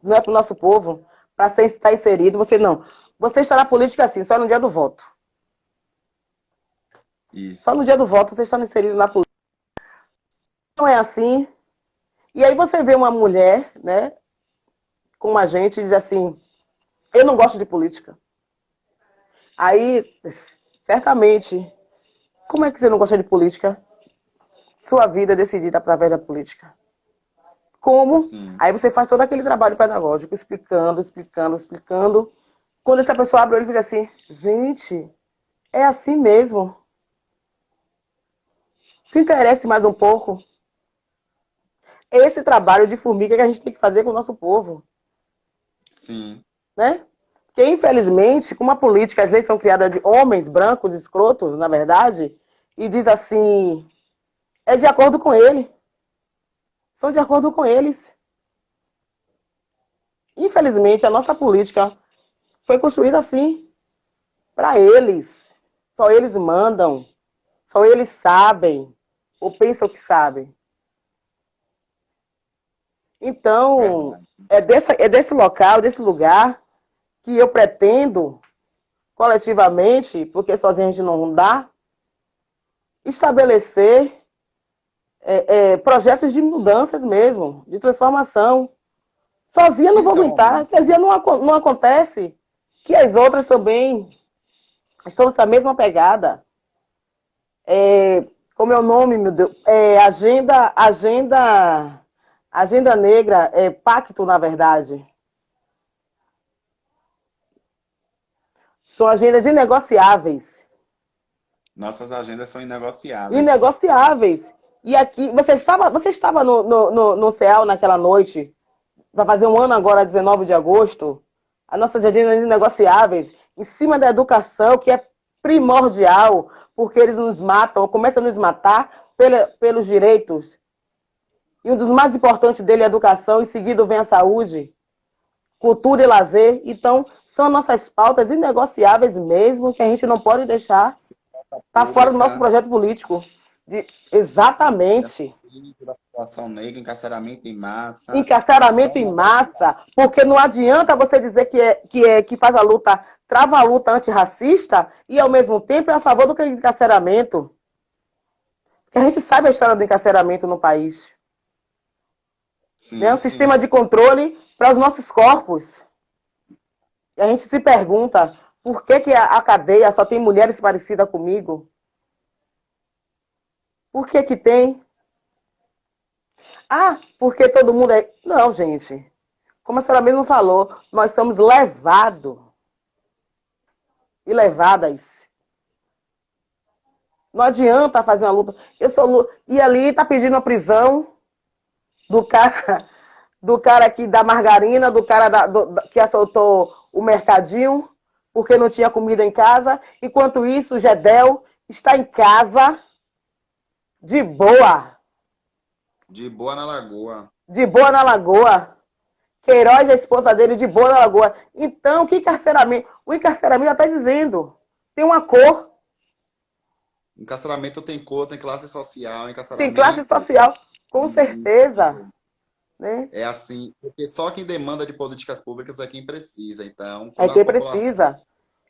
[SPEAKER 1] não é pro nosso povo, para estar inserido. Você não. Você está na política assim, só no dia do voto.
[SPEAKER 2] Isso.
[SPEAKER 1] Só no dia do voto você está inserido na política. Não é assim. E aí você vê uma mulher, né, como a gente, e diz assim, eu não gosto de política. Aí, certamente, como é que você não gosta de política? Sua vida é decidida através da política. Como?
[SPEAKER 2] Sim.
[SPEAKER 1] Aí você faz todo aquele trabalho pedagógico, explicando, explicando, explicando. Quando essa pessoa abre o olho e diz assim, gente, é assim mesmo. Se interesse mais um pouco. Esse trabalho de formiga que a gente tem que fazer com o nosso povo.
[SPEAKER 2] Sim.
[SPEAKER 1] Né? Porque, infelizmente, com uma política, as leis são criadas de homens brancos, escrotos, na verdade, e diz assim, é de acordo com ele. São de acordo com eles. Infelizmente, a nossa política foi construída assim, para eles. Só eles mandam, só eles sabem, ou pensam que sabem. Então, é desse local, desse lugar, que eu pretendo, coletivamente, porque sozinho a gente não dá, estabelecer projetos de mudanças mesmo, de transformação. Sozinha não vou aguentar, sozinha não acontece, que as outras também estão nessa mesma pegada. Como é o nome, meu Deus? Agenda Negra, pacto, na verdade. São agendas inegociáveis.
[SPEAKER 2] Nossas agendas são inegociáveis.
[SPEAKER 1] Inegociáveis. E aqui, você estava no CEAL naquela noite, vai fazer um ano agora, 19 de agosto, as nossas agendas inegociáveis, em cima da educação, que é primordial, porque eles nos matam, ou começam a nos matar pelos direitos. E um dos mais importantes dele é a educação, em seguida vem a saúde, cultura e lazer. Então, são nossas pautas inegociáveis mesmo, que a gente não pode deixar estar fora do nosso projeto político. Exatamente.
[SPEAKER 2] Da população negra, encarceramento em massa.
[SPEAKER 1] Encarceramento em massa, porque não adianta você dizer que faz a luta, trava a luta antirracista e ao mesmo tempo é a favor do encarceramento. Porque a gente sabe a história do encarceramento no país.
[SPEAKER 2] Sim,
[SPEAKER 1] É um sistema de controle para os nossos corpos. E a gente se pergunta, por que a cadeia só tem mulheres parecidas comigo? Por que tem? Ah, porque todo mundo é... Não, gente. Como a senhora mesmo falou, nós somos levados e levadas. Não adianta fazer uma luta. E ali tá pedindo a prisão do cara aqui da margarina, do cara que assaltou o mercadinho, porque não tinha comida em casa. Enquanto isso, o Gedel está em casa, de boa.
[SPEAKER 2] De boa na lagoa.
[SPEAKER 1] De boa na lagoa. Queiroz, a esposa dele, de boa na lagoa. Então, que encarceramento? O encarceramento está dizendo. Tem uma cor.
[SPEAKER 2] Encarceramento tem cor, tem classe social.
[SPEAKER 1] Tem classe social, com
[SPEAKER 2] Isso.
[SPEAKER 1] certeza. Né?
[SPEAKER 2] É assim, porque só quem demanda de políticas públicas é quem precisa. Então,
[SPEAKER 1] é quem precisa.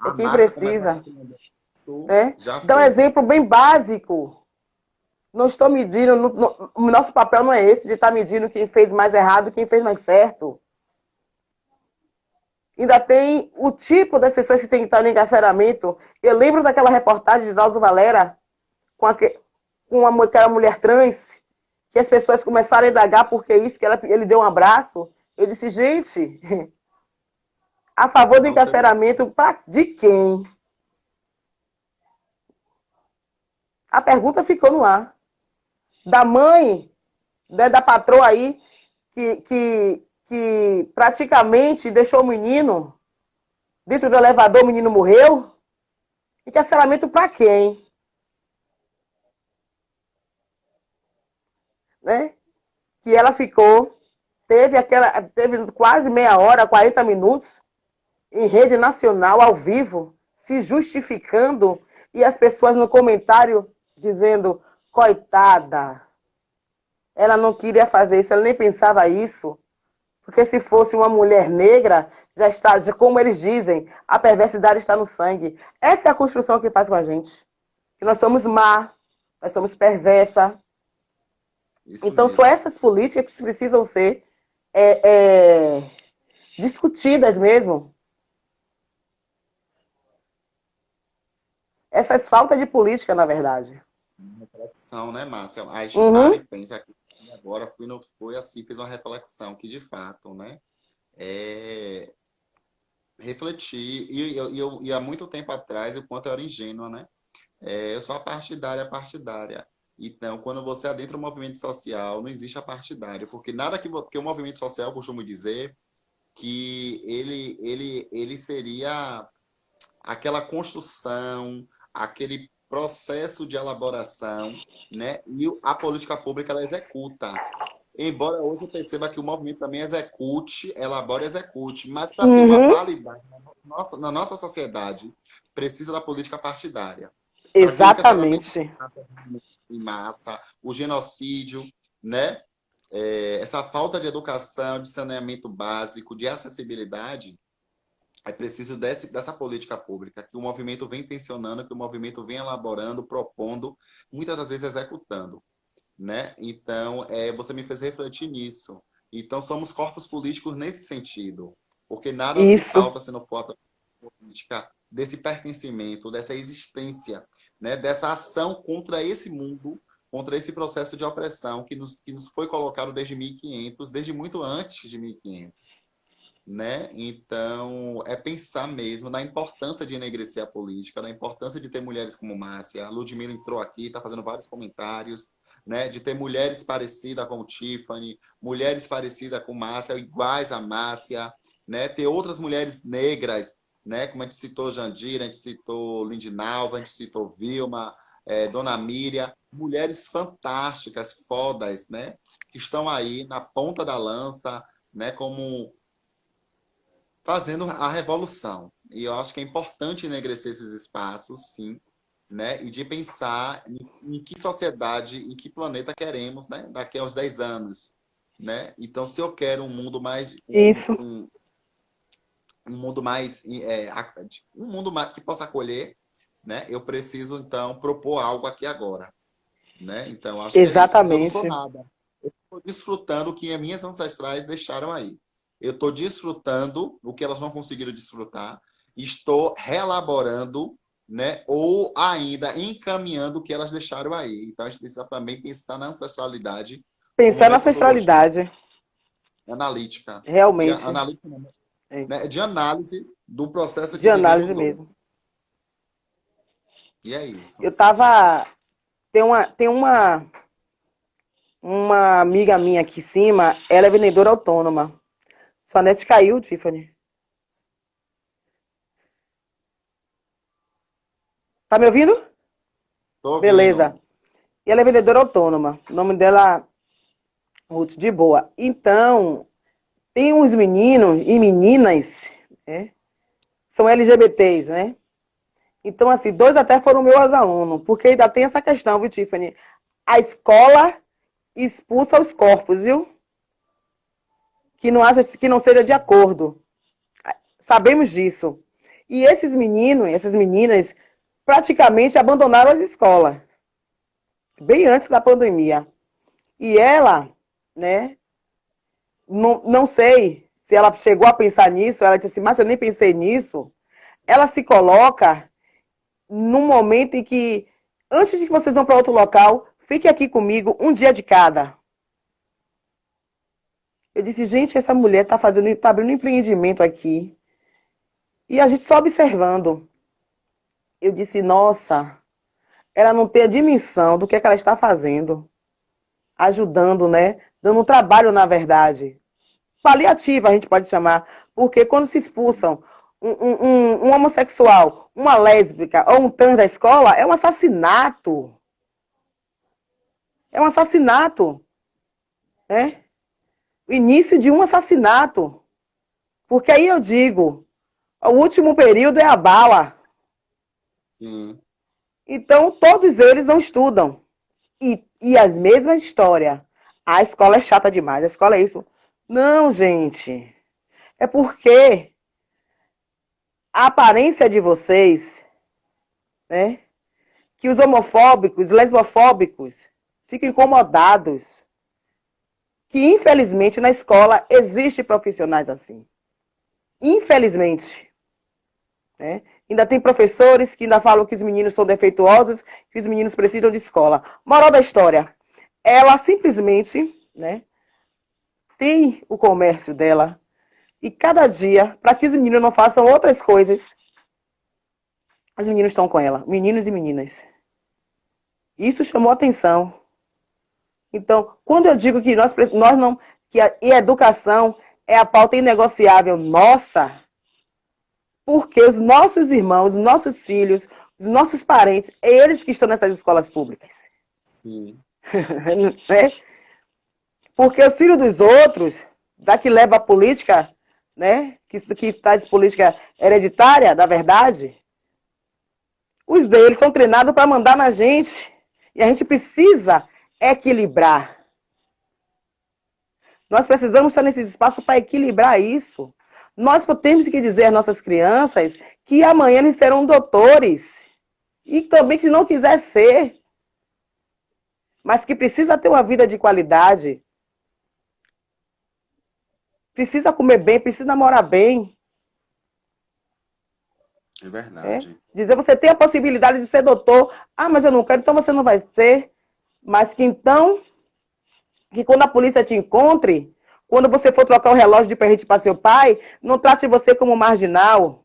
[SPEAKER 1] É quem precisa.
[SPEAKER 2] Isso,
[SPEAKER 1] né?
[SPEAKER 2] já
[SPEAKER 1] Dá um exemplo bem básico. Não estou medindo, o nosso papel não é esse de estar medindo quem fez mais errado e quem fez mais certo. Ainda tem o tipo das pessoas que têm que estar no encarceramento. Eu lembro daquela reportagem de Dalzo Valera com aquela mulher trans, que as pessoas começaram a indagar porque isso, que ele deu um abraço. Eu disse, gente, a favor do encarceramento de quem? A pergunta ficou no ar. Da mãe, né, da patroa aí, que praticamente deixou o menino dentro do elevador, o menino morreu. Encarceramento para quem? Né? Que ela ficou, teve quase meia hora, 40 minutos, em rede nacional, ao vivo, se justificando, e as pessoas no comentário dizendo, coitada, ela não queria fazer isso, ela nem pensava isso, porque se fosse uma mulher negra, como eles dizem, a perversidade está no sangue. Essa é a construção que faz com a gente. Que nós somos má, nós somos perversa. Então,
[SPEAKER 2] mesmo.
[SPEAKER 1] são essas políticas que precisam ser discutidas mesmo. Essas faltas de política, na verdade.
[SPEAKER 2] Reflexão, né, Márcia? A gente para e pensa aqui agora, foi assim, fez uma reflexão que, de fato, né, refletir, e há muito tempo atrás, o quanto eu era ingênua, né? Eu sou a partidária. Então, quando você adentra o movimento social, não existe a partidária, porque porque o movimento social, eu costumo dizer, que ele seria aquela construção, aquele processo de elaboração, né? E a política pública ela executa. Embora hoje eu perceba que o movimento também execute, elabora e execute, mas para ter uma validade na nossa sociedade, precisa da política partidária.
[SPEAKER 1] Exatamente.
[SPEAKER 2] Em massa, o genocídio, né? Essa falta de educação, de saneamento básico, de acessibilidade, é preciso dessa política pública, que o movimento vem tensionando, que o movimento vem elaborando, propondo, muitas das vezes executando. Né? Então, você me fez refletir nisso. Então, somos corpos políticos nesse sentido, porque nada se pauta sendo pauta política desse pertencimento, dessa existência, né? Dessa ação contra esse mundo, contra esse processo de opressão que nos foi colocado desde 1500, desde muito antes de 1500. né? Então, é pensar mesmo na importância de enegrecer a política, na importância de ter mulheres como Márcia. A Ludmilla entrou aqui, está fazendo vários comentários, né? De ter mulheres parecidas com Tiffany, mulheres parecidas com Márcia, iguais a Márcia, né? Ter outras mulheres negras, né? Como a gente citou Jandira, a gente citou Lindinalva, a gente citou Vilma, Dona Miriam, mulheres fantásticas, fodas, né? Que estão aí na ponta da lança, né? Como fazendo a revolução. E eu acho que é importante enegrecer esses espaços, sim, né? E de pensar em que sociedade, em que planeta queremos, né? Daqui aos 10 anos, né? Então, se eu quero um mundo mais
[SPEAKER 1] Isso.
[SPEAKER 2] um mundo mais um mundo mais que possa acolher, né? Eu preciso então propor algo aqui agora, né? Então, acho que é isso. Eu não sou
[SPEAKER 1] Exatamente.
[SPEAKER 2] nada. Eu estou desfrutando o que as minhas ancestrais deixaram aí. Eu estou desfrutando o que elas não conseguiram desfrutar. Estou relaborando, né? Ou ainda encaminhando o que elas deixaram aí. Então, a gente precisa também pensar na ancestralidade como
[SPEAKER 1] Pensar na
[SPEAKER 2] metodologia
[SPEAKER 1] ancestralidade,
[SPEAKER 2] analítica,
[SPEAKER 1] realmente, é,
[SPEAKER 2] de análise do processo
[SPEAKER 1] de
[SPEAKER 2] que
[SPEAKER 1] análise
[SPEAKER 2] vivemos hoje.
[SPEAKER 1] mesmo.
[SPEAKER 2] E é isso.
[SPEAKER 1] Eu tava. Tem uma amiga minha aqui em cima, ela é vendedora autônoma. Sua net caiu, Tiffany. Tá me ouvindo?
[SPEAKER 2] Estou
[SPEAKER 1] Beleza.
[SPEAKER 2] ouvindo.
[SPEAKER 1] E ela é vendedora autônoma. O nome dela, Ruth, de boa. Então, tem uns meninos e meninas, né? São LGBTs, né? Então, assim, dois até foram meus alunos, porque ainda tem essa questão, viu, Tiffany? A escola expulsa os corpos, viu? Que não acha que não seja de
[SPEAKER 2] Sim.
[SPEAKER 1] acordo. Sabemos disso. E esses meninos, essas meninas, praticamente abandonaram as escolas, bem antes da pandemia. E ela, né, não sei se ela chegou a pensar nisso, ela disse assim, mas eu nem pensei nisso. Ela se coloca num momento em que, antes de que vocês vão para outro local, fique aqui comigo um dia de cada. Eu disse, gente, essa mulher está abrindo um empreendimento aqui. E a gente só observando. Eu disse, nossa, ela não tem a dimensão do que ela está fazendo. Ajudando, né? Dando um trabalho, na verdade. Paliativa, a gente pode chamar. Porque quando se expulsam um homossexual, uma lésbica ou um trans da escola, é um assassinato. É um assassinato. Né? O início de um assassinato. Porque aí eu digo, o último período é a bala.
[SPEAKER 2] Sim.
[SPEAKER 1] Então, todos eles não estudam. E as mesmas histórias. A escola é chata demais, a escola é isso. Não, gente. É porque a aparência de vocês, né? Que os homofóbicos, lesbofóbicos ficam incomodados. Que, infelizmente, na escola existe profissionais assim. Infelizmente. Né? Ainda tem professores que ainda falam que os meninos são defeituosos, que os meninos precisam de escola. Moral da história. Ela simplesmente, né, tem o comércio dela. E cada dia, para que os meninos não façam outras coisas, os meninos estão com ela. Meninos e meninas. Isso chamou atenção. Então, quando eu digo que nós não, que a educação é a pauta inegociável nossa, porque os nossos irmãos, os nossos filhos, os nossos parentes, é eles que estão nessas escolas públicas.
[SPEAKER 2] Sim.
[SPEAKER 1] Né? Porque os filhos dos outros, da que leva a política, né, que faz política hereditária, da verdade, os deles são treinados para mandar na gente. E a gente precisa equilibrar. Nós precisamos estar nesse espaço para equilibrar isso. Nós temos que dizer às nossas crianças que amanhã eles serão doutores. E também, se não quiser ser, mas que precisa ter uma vida de qualidade. Precisa comer bem, precisa namorar bem.
[SPEAKER 2] É verdade.
[SPEAKER 1] Dizer, você tem a possibilidade de ser doutor. Ah, mas eu não quero, então você não vai ser. Mas que então, que quando a polícia te encontre, Quando você for trocar o relógio de presente para seu pai, não trate você como marginal.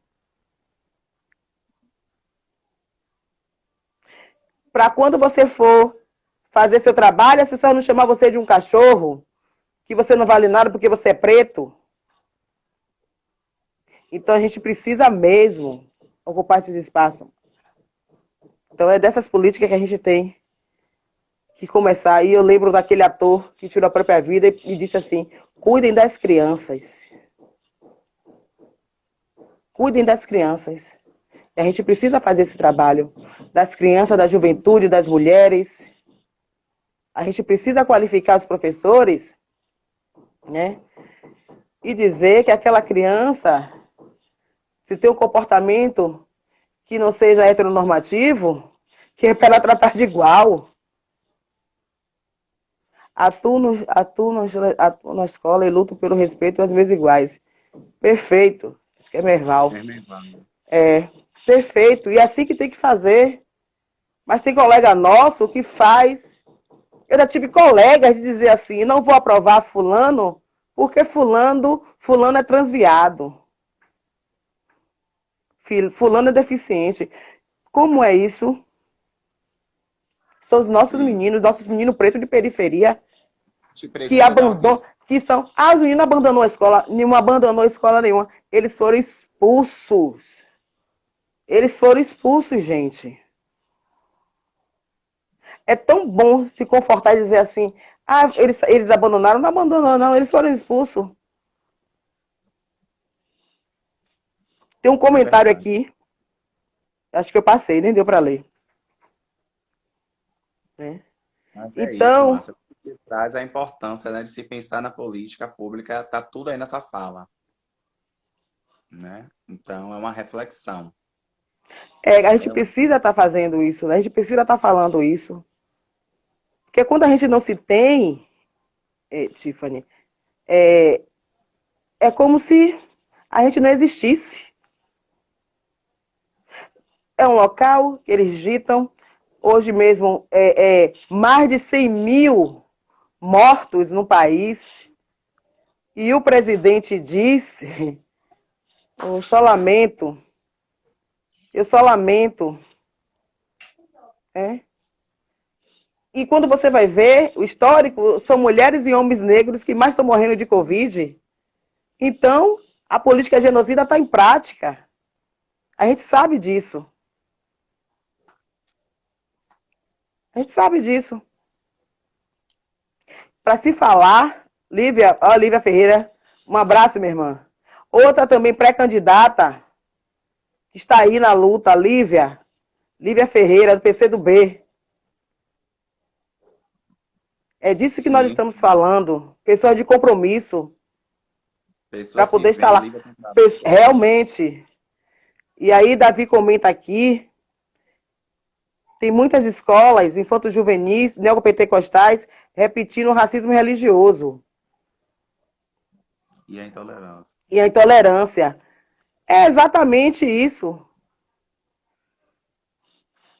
[SPEAKER 1] Para quando você for fazer seu trabalho, as pessoas não chamar você de um cachorro, que você não vale nada porque você é preto. Então a gente precisa mesmo ocupar esses espaços. Então é dessas políticas que a gente tem que começar. E eu lembro daquele ator que tirou a própria vida e disse assim: cuidem das crianças. Cuidem das crianças. E a gente precisa fazer esse trabalho das crianças, da juventude, das mulheres. A gente precisa qualificar os professores, né? E dizer que aquela criança, se tem um comportamento que não seja heteronormativo, que é para ela tratar de igual. Atuo na escola e luto pelo respeito aos meus iguais. Perfeito. Acho que é Merval. É, perfeito. E é assim que tem que fazer. Mas tem colega nosso que faz. Eu já tive colegas de dizer assim: não vou aprovar fulano, porque fulano é transviado. Fulano é deficiente. Como é isso? São os nossos meninos pretos de periferia, que abandonam, que são... os meninos abandonou a escola, não abandonou a escola nenhuma. Eles foram expulsos. Eles foram expulsos, gente. É tão bom se confortar e dizer assim: eles abandonaram. Não abandonaram, não. Eles foram expulsos. Tem um comentário aqui. Acho que eu passei, nem deu para ler. Né?
[SPEAKER 2] Mas então, isso, Márcia, que traz a importância, né, de se pensar na política pública, está tudo aí nessa fala. Né? Então, é uma reflexão.
[SPEAKER 1] A gente precisa estar fazendo isso, né? A gente precisa estar falando isso. Porque quando a gente não se tem, Tiffany, é como se a gente não existisse. É um local que eles ditam, hoje mesmo, mais de 100 mil mortos no país. E o presidente disse: eu só lamento. E quando você vai ver o histórico, são mulheres e homens negros que mais estão morrendo de Covid. Então, a política genocida está em prática. A gente sabe disso. A gente sabe disso. Para se falar, Lívia Ferreira, um abraço, minha irmã. Outra também pré-candidata, que está aí na luta, Lívia Ferreira, do PCdoB. É disso que nós estamos falando. Pessoas de compromisso. Para poder estar lá. Realmente. E aí, Davi comenta aqui, tem muitas escolas infanto-juvenis, neopentecostais, repetindo o racismo religioso.
[SPEAKER 2] E a intolerância.
[SPEAKER 1] E a intolerância. É exatamente isso.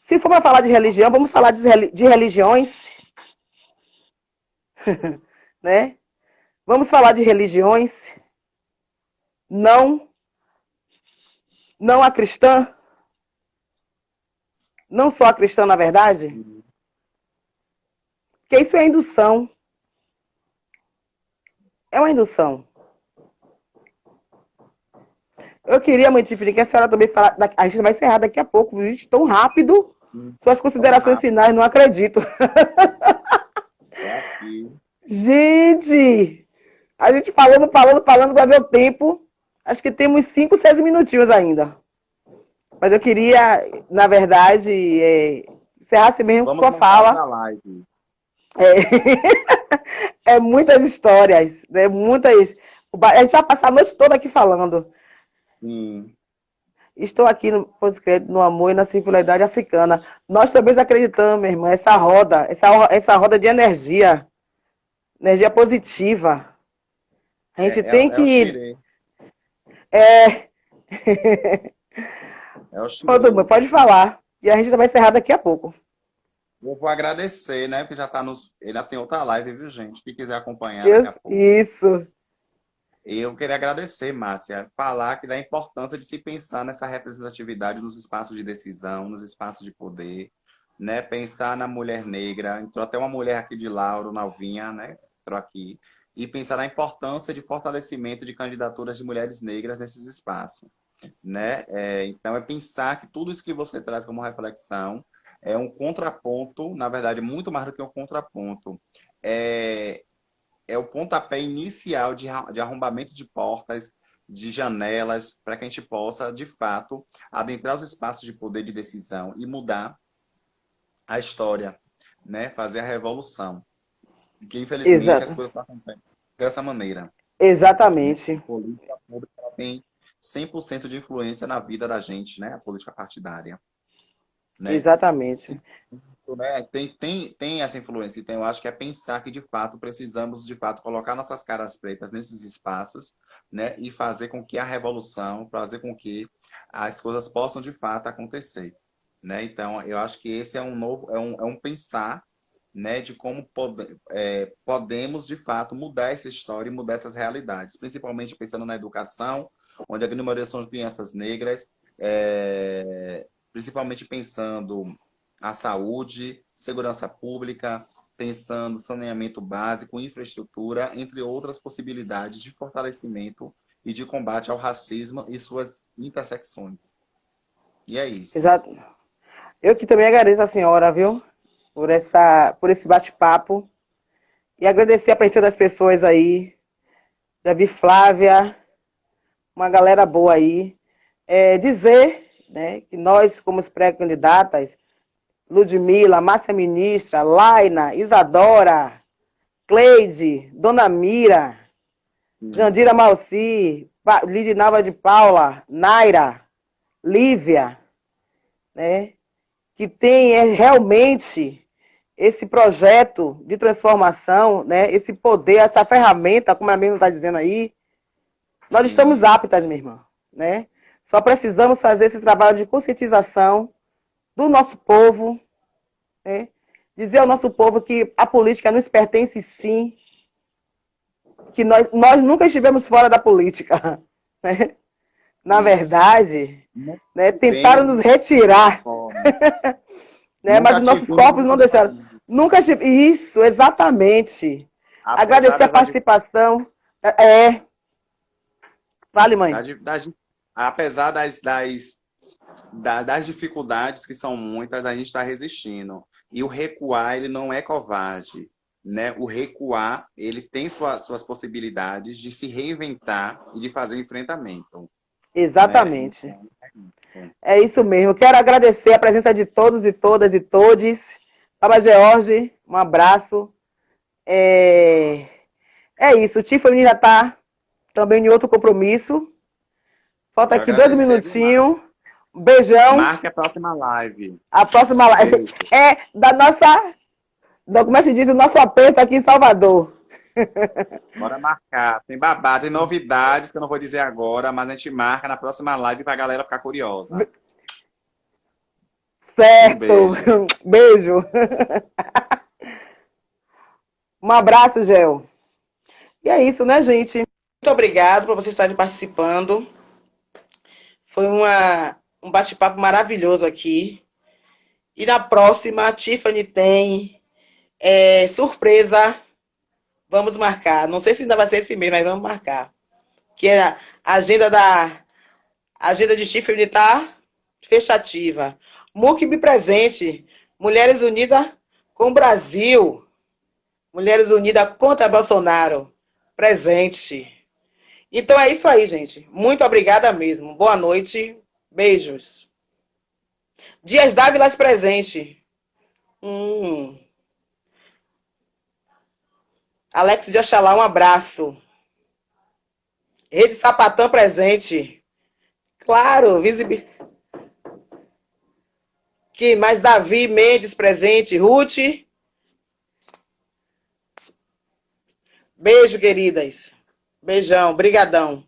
[SPEAKER 1] Se for para falar de religião, vamos falar de religiões. Né? Vamos falar de religiões. Não a cristã. Não só a cristã, na verdade. Porque isso é indução. É uma indução. Eu queria, mãe Tiffany, que a senhora também falasse. A gente vai encerrar daqui a pouco, gente, tão rápido. Suas considerações finais, não acredito. Gente, a gente falando, vai ver o tempo. Acho que temos 5, 6 minutinhos ainda. Mas eu queria, na verdade, encerrar mesmo com sua fala.
[SPEAKER 2] Live.
[SPEAKER 1] É muitas histórias, né? Muitas. A gente vai passar a noite toda aqui falando. Estou aqui no pós-crédito, no amor e na circularidade africana. Nós também acreditamos, minha irmã, essa roda de energia positiva. A gente tem que... Pode falar. E a gente vai encerrar daqui a pouco.
[SPEAKER 2] Eu vou agradecer, né? Porque já está ainda tem outra live, viu, gente? Quem quiser acompanhar
[SPEAKER 1] daqui a pouco. Isso.
[SPEAKER 2] Eu queria agradecer, Márcia, falar que da importância de se pensar nessa representatividade nos espaços de decisão, nos espaços de poder, né? Pensar na mulher negra, entrou até uma mulher aqui de Lauro, Nalvinha, né? Entrou aqui, e pensar na importância de fortalecimento de candidaturas de mulheres negras nesses espaços, né? Então, é pensar que tudo isso que você traz como reflexão é um contraponto, na verdade, muito mais do que um contraponto. É, é o pontapé inicial de arrombamento de portas, de janelas, para que a gente possa, de fato, adentrar os espaços de poder de decisão e mudar a história, né? Fazer a revolução. Porque, infelizmente, as
[SPEAKER 1] Exato.
[SPEAKER 2] coisas acontecem dessa maneira. Né? A
[SPEAKER 1] Exatamente.
[SPEAKER 2] política pública ela tem 100% de influência na vida da gente, né? A política partidária. Né?
[SPEAKER 1] Exatamente.
[SPEAKER 2] Né? Tem essa influência. Então, eu acho que é pensar que, de fato, precisamos, de fato, colocar nossas caras pretas nesses espaços, né? E fazer com que a revolução, fazer com que as coisas possam, de fato, acontecer. Né? Então, eu acho que esse é um novo, é um pensar, né, de como podemos, de fato, mudar essa história e mudar essas realidades, principalmente pensando na educação, onde a grande maioria são crianças negras, principalmente pensando a saúde, segurança pública, pensando saneamento básico, infraestrutura, entre outras possibilidades de fortalecimento e de combate ao racismo e suas intersecções. E é isso.
[SPEAKER 1] Exato. Eu que também agradeço a senhora, viu? Por esse bate-papo. E agradecer a presença das pessoas aí. Já vi Flávia, uma galera boa aí. Dizer, né, que nós, como pré-candidatas, Ludmila, Márcia Ministra, Laina, Isadora, Cleide, Dona Mira, Jandira Malci, Lidinalva de Paula, Naira, Lívia, né, que tem realmente esse projeto de transformação, né, esse poder, essa ferramenta, como a mesma está dizendo aí, nós
[SPEAKER 2] Sim.
[SPEAKER 1] estamos aptas, minha irmã, né? Só precisamos fazer esse trabalho de conscientização do nosso povo, né? Dizer ao nosso povo que a política nos pertence sim, que nós nunca estivemos fora da política, né? Na verdade, né, tentaram nos retirar, né, mas os nossos corpos não deixaram. Nunca isso, exatamente. Agradecer a participação. Fale, mãe.
[SPEAKER 2] Apesar das dificuldades, que são muitas, a gente está resistindo. E o recuar, ele não é covarde. Né? O recuar, ele tem suas possibilidades de se reinventar e de fazer o enfrentamento.
[SPEAKER 1] Exatamente.
[SPEAKER 2] Né?
[SPEAKER 1] É isso mesmo. Quero agradecer a presença de todos e todas e todes. Baba George, um abraço. É isso. O Tiffany já está também em outro compromisso. Falta aqui 2 minutinhos. Um beijão.
[SPEAKER 2] Marque a próxima live.
[SPEAKER 1] A próxima live é da nossa... Como é que se diz? O nosso aperto aqui em Salvador.
[SPEAKER 2] Bora marcar. Tem babado, tem novidades que eu não vou dizer agora, mas a gente marca na próxima live para a galera ficar curiosa.
[SPEAKER 1] Certo. Beijo. Um abraço, Gel. E é isso, né, gente? Muito obrigado por vocês estarem participando. Foi um bate-papo maravilhoso aqui. E na próxima, a Tiffany tem surpresa. Vamos marcar. Não sei se ainda vai ser esse mês, mas vamos marcar. Que é a agenda de Tiffany está fechativa. MUCB presente. Mulheres Unidas com o Brasil. Mulheres Unidas contra Bolsonaro. Presente. Então é isso aí, gente. Muito obrigada mesmo. Boa noite. Beijos. Dias Dávilas presente. Alex de Oxalá, um abraço. Rede Sapatão presente. Claro, que mais Davi Mendes presente. Ruth. Beijo, queridas. Beijão, brigadão.